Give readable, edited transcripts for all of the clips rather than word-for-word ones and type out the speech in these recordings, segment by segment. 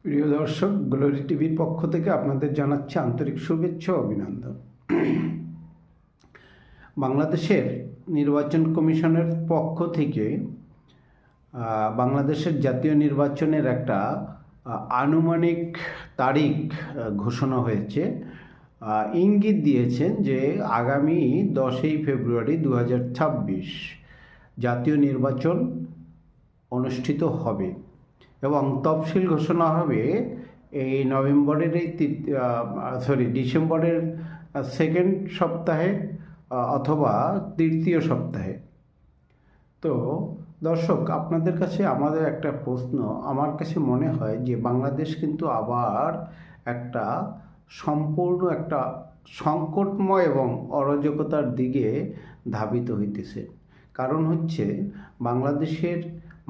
প্রিয় দর্শক, গ্লোরি টিভির পক্ষ থেকে আপনাদের জানাচ্ছি আন্তরিক শুভেচ্ছা ও অভিনন্দন। বাংলাদেশের নির্বাচন কমিশনের পক্ষ থেকে বাংলাদেশের জাতীয় নির্বাচনের একটা আনুমানিক তারিখ ঘোষণা হয়েছে। ইঙ্গিত দিয়েছেন যে আগামী 10ই ফেব্রুয়ারি 2026 জাতীয় নির্বাচন অনুষ্ঠিত হবে এবং তফসিল ঘোষণা হবে এই নভেম্বরের ডিসেম্বরের সেকেন্ড সপ্তাহে অথবা তৃতীয় সপ্তাহে। তো দর্শক, আপনাদের কাছে আমাদের একটা প্রশ্ন। আমার কাছে মনে হয় যে বাংলাদেশ কিন্তু আবার একটা সম্পূর্ণ একটা সংকটময় এবং অরাজকতার দিকে ধাবিত হইতেছে। কারণ হচ্ছে, বাংলাদেশের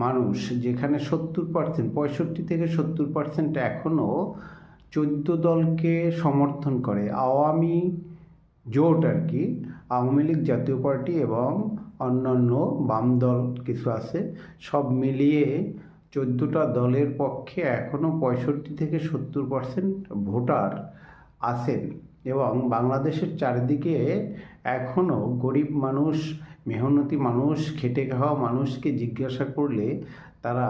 মানুষ যেখানে 70%, 65 থেকে 70% এখনও 14 দলকে সমর্থন করে। আওয়ামী জোট আর কি, আওয়ামী লীগ, জাতীয় পার্টি এবং অন্যান্য বাম দল কিছু আছে, সব মিলিয়ে 14টা দলের পক্ষে এখনও 65 থেকে 70% ভোটার আছেন। এবং বাংলাদেশের চারিদিকে এখনও গরিব মানুষ, মেহনতি মানুষ, খেটে খাওয়া মানুষকে জিজ্ঞাসা করলে তারা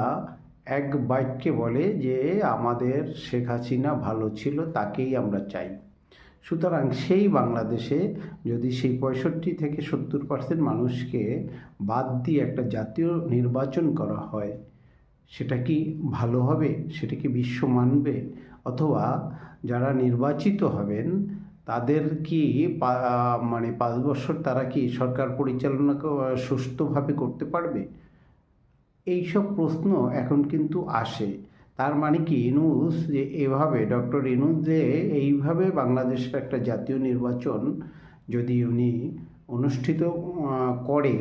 এক বাক্যে বলে যে আমাদের শেখ হাসিনা ভালো ছিল, তাকেই আমরা চাই। সুতরাং সেই বাংলাদেশে যদি সেই 65 থেকে 70% মানুষকে বাদ দিয়ে একটা জাতীয় নির্বাচন করা হয়, সেটা কি ভালো হবে? সেটা কি বিশ্ব মানবে? অথবা যারা নির্বাচিত হবেন তাদের কি 5 বছর তারা কি সরকার পরিচালনা সুষ্ঠুভাবে করতে পারবে? এইসব প্রশ্ন এখন কিন্তু আসে। তার মানে কি ইনুস যে এভাবে, ডক্টর ইনুস যে এইভাবে বাংলাদেশের একটা জাতীয় নির্বাচন যদি উনি অনুষ্ঠিত করে,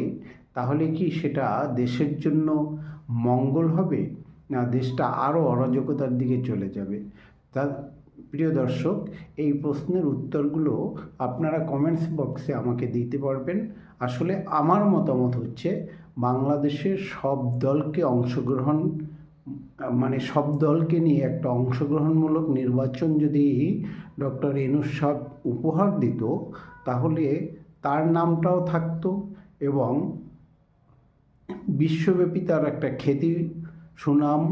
তাহলে কি সেটা দেশের জন্য মঙ্গল হবে, না দেশটা আরও অরাজকতার দিকে চলে যাবে? তা প্রিয় দর্শক, এই প্রশ্নের উত্তরগুলো আপনারা কমেন্টস বক্সে আমাকে দিতে পারবেন। আসলে আমার মতামত হচ্ছে, বাংলাদেশের সব দলকে অংশগ্রহণ, মানে সব দলকে নিয়ে একটা অংশগ্রহণমূলক নির্বাচন যদি ডক্টর ইউনূস সাহেব উপহার দিত, তাহলে তার নামটাও থাকতো এবং বিশ্বব্যাপী তার একটা খ্যাতি, সুনাম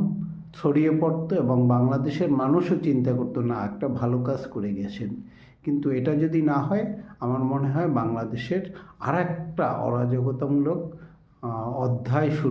ছড়িয়ে পড়তো এবং বাংলাদেশের মানুষও চিন্তা করতো, না, একটা ভালো কাজ করে গেছেন। কিন্তু এটা যদি না হয়, আমার মনে হয় বাংলাদেশের আর একটা অরাজকতামূলক অধ্যায় শুরু